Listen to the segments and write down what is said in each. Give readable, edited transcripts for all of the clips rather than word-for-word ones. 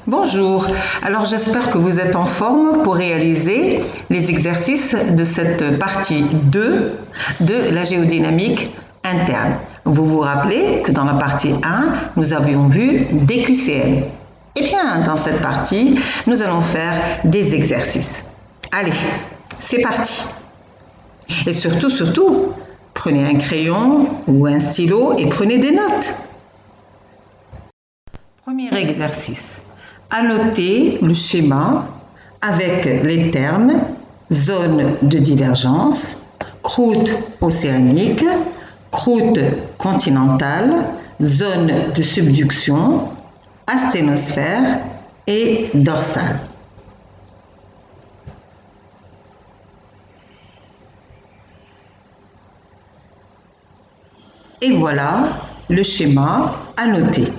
Bonjour, alors j'espère que vous êtes en forme pour réaliser les exercices de cette partie 2 de la géodynamique interne. Vous vous rappelez que dans la partie 1, nous avions vu des QCM. Eh bien, dans cette partie, nous allons faire des exercices. Allez, c'est parti. Et surtout, prenez un crayon ou un stylo et prenez des notes. Premier exercice. Annotez le schéma avec les termes zone de divergence, croûte océanique, croûte continentale, zone de subduction, asténosphère et dorsale. Et voilà le schéma annoté.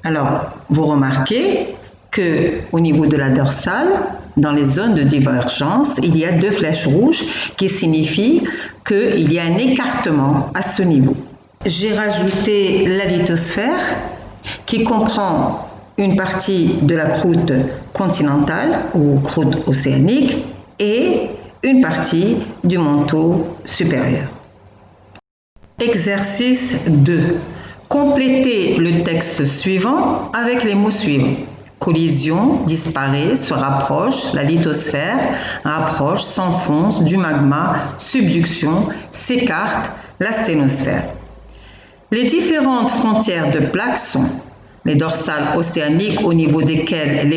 Alors, vous remarquez qu'au niveau de la dorsale, dans les zones de divergence, il y a deux flèches rouges qui signifient qu'il y a un écartement à ce niveau. J'ai rajouté la lithosphère qui comprend une partie de la croûte continentale ou croûte océanique et une partie du manteau supérieur. Exercice 2. Complétez le texte suivant avec les mots suivants. Collision, disparaît, se rapproche, la lithosphère, rapproche, s'enfonce, du magma, subduction, s'écarte, l'asténosphère. Les différentes frontières de plaques sont les dorsales océaniques au niveau desquelles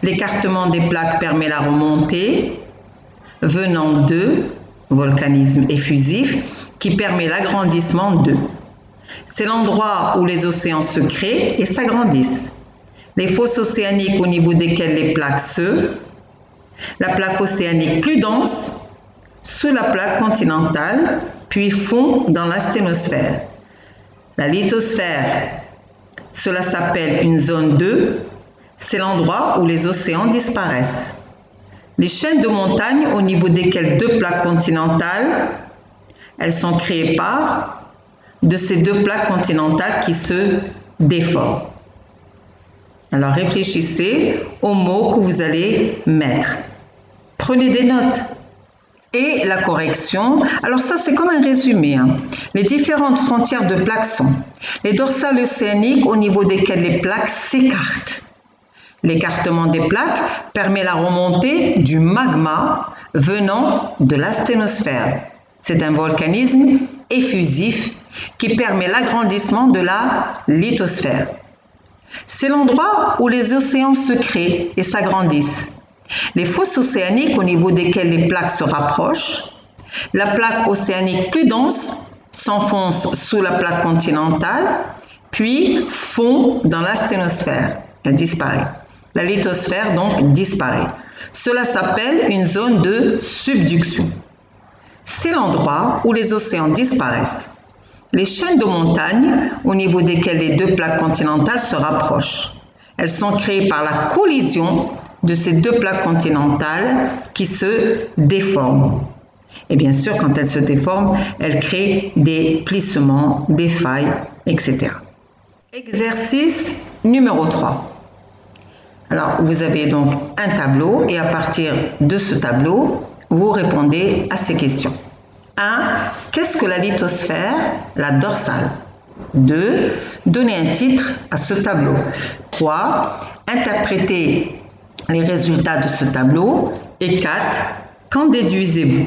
l'écartement des plaques permet la remontée venant de volcanisme effusif qui permet l'agrandissement d'eux. C'est l'endroit où les océans se créent et s'agrandissent. Les fosses océaniques au niveau desquelles les plaques la plaque océanique plus dense, sous la plaque continentale, puis fond dans l'asténosphère. La lithosphère, cela s'appelle une zone 2, c'est l'endroit où les océans disparaissent. Les chaînes de montagnes au niveau desquelles deux plaques continentales, elles sont créées de ces deux plaques continentales qui se déforment. Alors réfléchissez aux mots que vous allez mettre. Prenez des notes. Et la correction, alors ça c'est comme un résumé. Les différentes frontières de plaques sont les dorsales océaniques au niveau desquelles les plaques s'écartent. L'écartement des plaques permet la remontée du magma venant de l'asténosphère. C'est un volcanisme effusif qui permet l'agrandissement de la lithosphère. C'est l'endroit où les océans se créent et s'agrandissent. Les fosses océaniques au niveau desquelles les plaques se rapprochent, la plaque océanique plus dense s'enfonce sous la plaque continentale, puis fond dans l'asténosphère. Elle disparaît. La lithosphère donc disparaît. Cela s'appelle une zone de subduction. C'est l'endroit où les océans disparaissent. Les chaînes de montagnes, au niveau desquelles les deux plaques continentales se rapprochent. Elles sont créées par la collision de ces deux plaques continentales qui se déforment. Et bien sûr, quand elles se déforment, elles créent des plissements, des failles, etc. Exercice numéro 3. Alors, vous avez donc un tableau et à partir de ce tableau, vous répondez à ces questions. 1. Qu'est-ce que la lithosphère, la dorsale? 2. Donnez un titre à ce tableau. 3. Interprétez les résultats de ce tableau. Et 4. Qu'en déduisez-vous?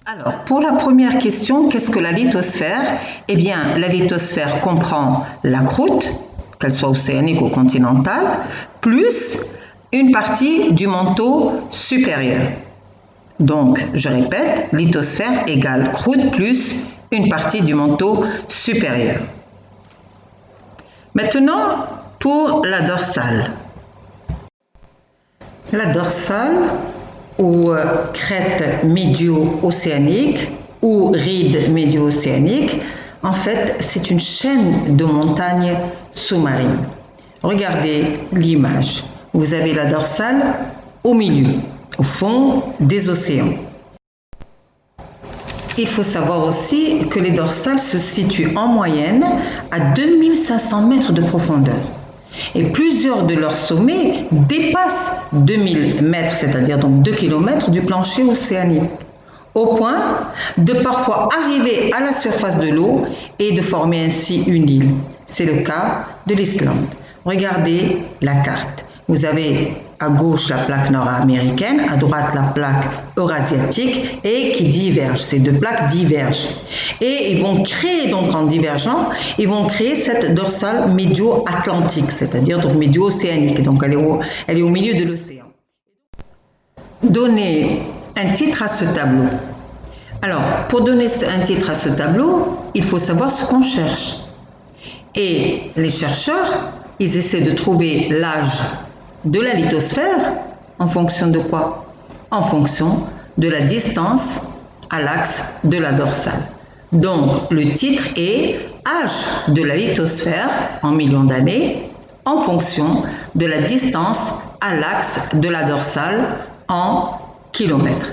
Alors, pour la première question, qu'est-ce que la lithosphère? Eh bien, la lithosphère comprend la croûte, qu'elle soit océanique ou continentale, plus une partie du manteau supérieur. Donc, je répète, lithosphère égale croûte plus une partie du manteau supérieur. Maintenant, pour la dorsale. La dorsale, ou crête médio-océanique, ou ride médio-océanique, en fait, c'est une chaîne de montagnes sous-marines. Regardez l'image. Vous avez la dorsale au milieu, au fond des océans. Il faut savoir aussi que les dorsales se situent en moyenne à 2500 mètres de profondeur. Et plusieurs de leurs sommets dépassent 2000 mètres, c'est-à-dire donc 2 km du plancher océanique, au point de parfois arriver à la surface de l'eau et de former ainsi une île. C'est le cas de l'Islande. Regardez la carte. Vous avez à gauche la plaque nord-américaine, à droite la plaque eurasiatique et qui divergent. Ces deux plaques divergent. Et ils vont créer donc en divergeant, ils vont créer cette dorsale médio-atlantique, c'est-à-dire donc médio-océanique. Donc elle est au milieu de l'océan. Donnez un titre à ce tableau. Alors, pour donner un titre à ce tableau, il faut savoir ce qu'on cherche. Et les chercheurs, ils essaient de trouver l'âge de la lithosphère en fonction de quoi? En fonction de la distance à l'axe de la dorsale. Donc, le titre est âge de la lithosphère en millions d'années en fonction de la distance à l'axe de la dorsale en kilomètres.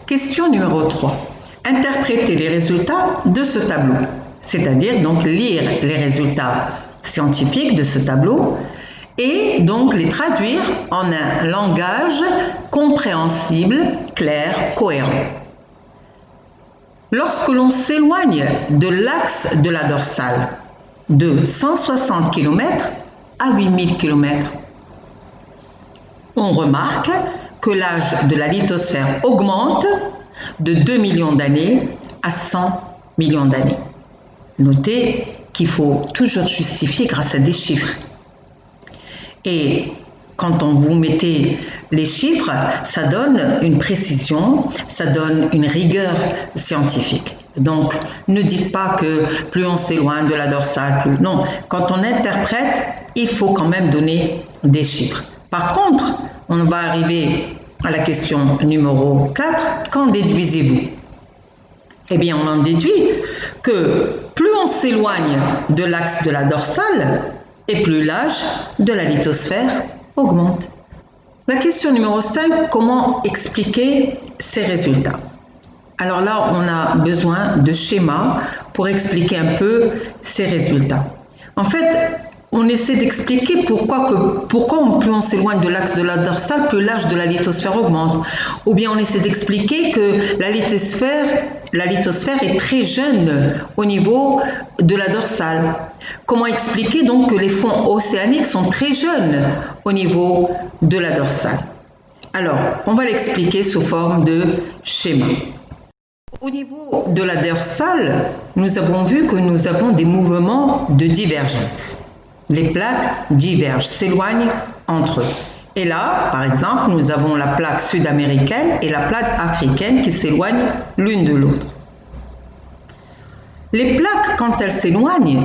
Question numéro 3. Interpréter les résultats de ce tableau, c'est-à-dire donc lire les résultats scientifiques de ce tableau et donc les traduire en un langage compréhensible, clair, cohérent. Lorsque l'on s'éloigne de l'axe de la dorsale de 160 km à 8000 km, on remarque que l'âge de la lithosphère augmente de 2 millions d'années à 100 millions d'années. Notez qu'il faut toujours justifier grâce à des chiffres. Et quand on vous mettez les chiffres, ça donne une précision, ça donne une rigueur scientifique. Donc, ne dites pas que plus on s'éloigne de la dorsale, plus... Non, quand on interprète, il faut quand même donner des chiffres. Par contre, on va arriver à la question numéro 4. Qu'en déduisez-vous? Eh bien, on en déduit que plus on s'éloigne de l'axe de la dorsale, et plus l'âge de la lithosphère augmente. La question numéro 5, comment expliquer ces résultats? Alors là, on a besoin de schémas pour expliquer un peu ces résultats. En fait, on essaie d'expliquer pourquoi plus on s'éloigne de l'axe de la dorsale, plus l'âge de la lithosphère augmente. Ou bien on essaie d'expliquer que la lithosphère est très jeune au niveau de la dorsale. Comment expliquer donc que les fonds océaniques sont très jeunes au niveau de la dorsale? Alors, on va l'expliquer sous forme de schéma. Au niveau de la dorsale, nous avons vu que nous avons des mouvements de divergence. Les plaques divergent, s'éloignent entre eux. Et là, par exemple, nous avons la plaque sud-américaine et la plaque africaine qui s'éloignent l'une de l'autre. Les plaques, quand elles s'éloignent,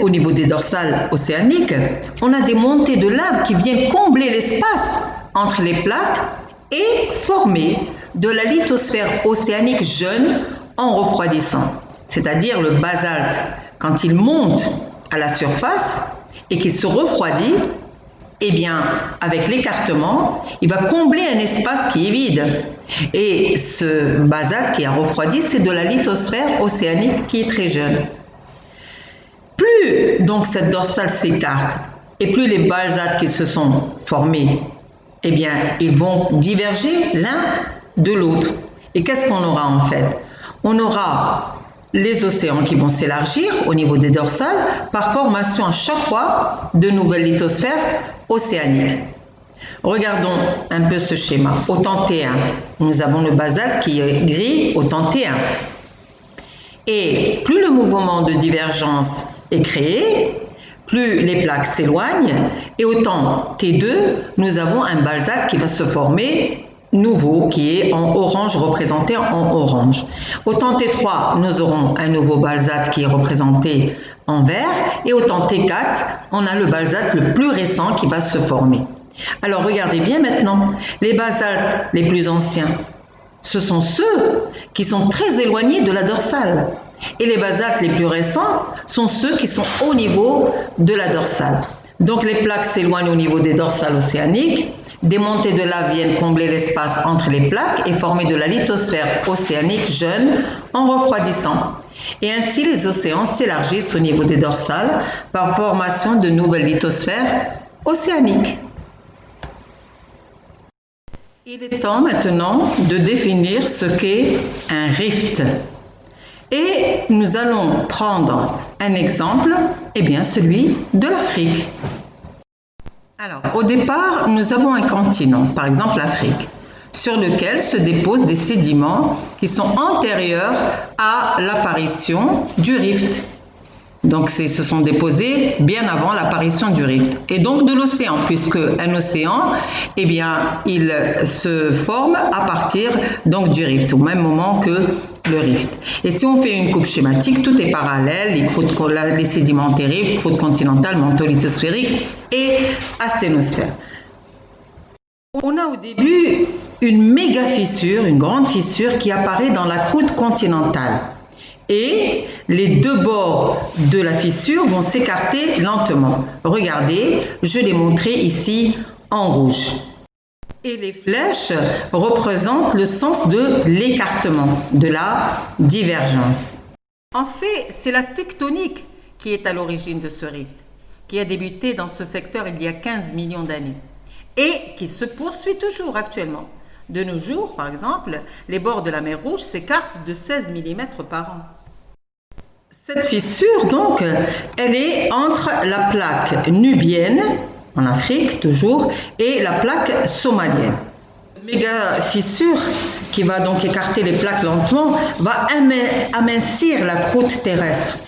au niveau des dorsales océaniques, on a des montées de lave qui viennent combler l'espace entre les plaques et former de la lithosphère océanique jeune en refroidissant. C'est-à-dire le basalte, quand il monte à la surface et qu'il se refroidit, eh bien, avec l'écartement, il va combler un espace qui est vide. Et ce basalte qui a refroidi, c'est de la lithosphère océanique qui est très jeune. Plus donc cette dorsale s'écarte et plus les basaltes qui se sont formés, eh bien, ils vont diverger l'un de l'autre. Et qu'est-ce qu'on aura en fait? On aura les océans qui vont s'élargir au niveau des dorsales par formation à chaque fois de nouvelles lithosphères océaniques. Regardons un peu ce schéma. Au temps T1, nous avons le basalte qui est gris au temps T1. Et plus le mouvement de divergence est créé, plus les plaques s'éloignent. Et au temps T2, nous avons un basalte qui va se former nouveau qui est en orange, représenté en orange. Au temps T3, nous aurons un nouveau basalte qui est représenté en vert et au temps T4, on a le basalte le plus récent qui va se former. Alors regardez bien maintenant, les basaltes les plus anciens, ce sont ceux qui sont très éloignés de la dorsale et les basaltes les plus récents sont ceux qui sont au niveau de la dorsale. Donc les plaques s'éloignent au niveau des dorsales océaniques. Des montées de lave viennent combler l'espace entre les plaques et former de la lithosphère océanique jeune en refroidissant. Et ainsi, les océans s'élargissent au niveau des dorsales par formation de nouvelles lithosphères océaniques. Il est temps maintenant de définir ce qu'est un rift. Et nous allons prendre un exemple, celui de l'Afrique. Alors, au départ, nous avons un continent, par exemple l'Afrique, sur lequel se déposent des sédiments qui sont antérieurs à l'apparition du rift. Donc, se sont déposés bien avant l'apparition du rift. Et donc de l'océan, puisque un océan, il se forme à partir donc du rift, au même moment que le rift. Et si on fait une coupe schématique, tout est parallèle, les sédiments terribles, croûte continentale, manteau lithosphérique et asténosphère. On a au début une méga fissure, une grande fissure qui apparaît dans la croûte continentale. Et les deux bords de la fissure vont s'écarter lentement. Regardez, je l'ai montré ici en rouge. Et les flèches représentent le sens de l'écartement, de la divergence. En fait, c'est la tectonique qui est à l'origine de ce rift, qui a débuté dans ce secteur il y a 15 millions d'années et qui se poursuit toujours actuellement. De nos jours, par exemple, les bords de la mer Rouge s'écartent de 16 mm par an. Cette fissure, donc, elle est entre la plaque nubienne, en Afrique toujours, et la plaque somalienne. La méga fissure, qui va donc écarter les plaques lentement, va amincir la croûte terrestre.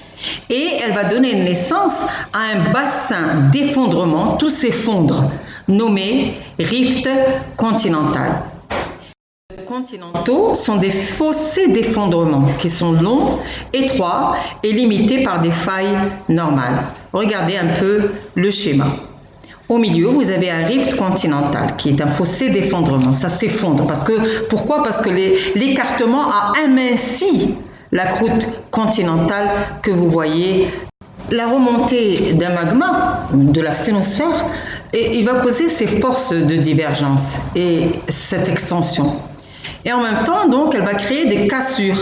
Et elle va donner naissance à un bassin d'effondrement, tout s'effondre, nommé rift continental. Les continentaux sont des fossés d'effondrement qui sont longs, étroits et limités par des failles normales. Regardez un peu le schéma. Au milieu, vous avez un rift continental qui est un fossé d'effondrement. Ça s'effondre. Pourquoi ? Parce que l'écartement a aminci la croûte continentale que vous voyez. La remontée d'un magma, de la sténosphère, il va causer ces forces de divergence et cette extension. Et en même temps, donc, elle va créer des cassures,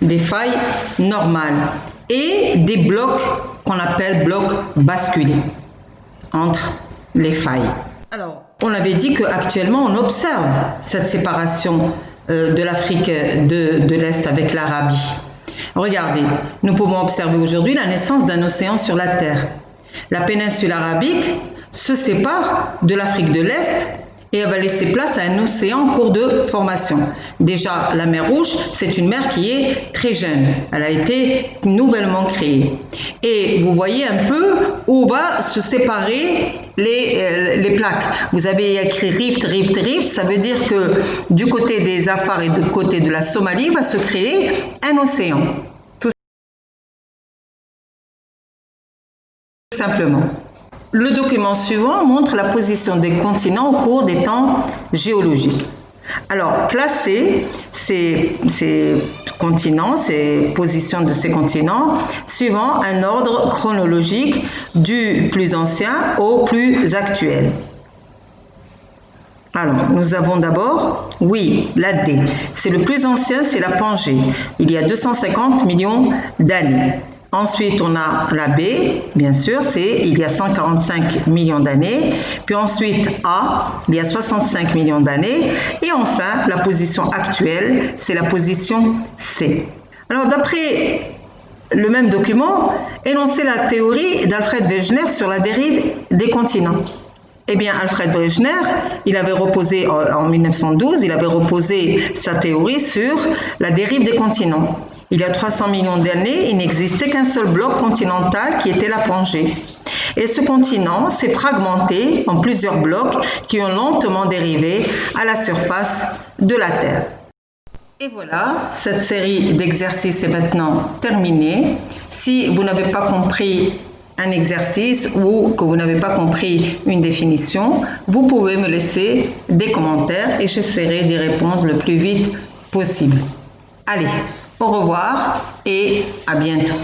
des failles normales et des blocs qu'on appelle blocs basculés entre les failles. Alors, on avait dit qu'actuellement, on observe cette séparation de l'Afrique de l'Est avec l'Arabie. Regardez, nous pouvons observer aujourd'hui la naissance d'un océan sur la Terre. La péninsule arabique se sépare de l'Afrique de l'Est et elle va laisser place à un océan en cours de formation. Déjà, la mer Rouge, c'est une mer qui est très jeune. Elle a été nouvellement créée. Et vous voyez un peu où va se séparer les plaques. Vous avez écrit rift, rift, rift. Ça veut dire que du côté des Afars et du côté de la Somalie va se créer un océan. Tout simplement. Le document suivant montre la position des continents au cours des temps géologiques. Alors, classer ces continents, ces positions de ces continents, suivant un ordre chronologique du plus ancien au plus actuel. Alors, nous avons d'abord, la D. C'est le plus ancien, c'est la Pangée. Il y a 250 millions d'années. Ensuite, on a la B, bien sûr, il y a 145 millions d'années. Puis ensuite, A, il y a 65 millions d'années. Et enfin, la position actuelle, c'est la position C. Alors, d'après le même document, énoncez la théorie d'Alfred Wegener sur la dérive des continents. Eh bien, Alfred Wegener, il avait reposé, en 1912, il avait reposé sa théorie sur la dérive des continents. Il y a 300 millions d'années, il n'existait qu'un seul bloc continental qui était la Pangée. Et ce continent s'est fragmenté en plusieurs blocs qui ont lentement dérivé à la surface de la Terre. Et voilà, cette série d'exercices est maintenant terminée. Si vous n'avez pas compris un exercice ou que vous n'avez pas compris une définition, vous pouvez me laisser des commentaires et j'essaierai d'y répondre le plus vite possible. Allez, au revoir et à bientôt.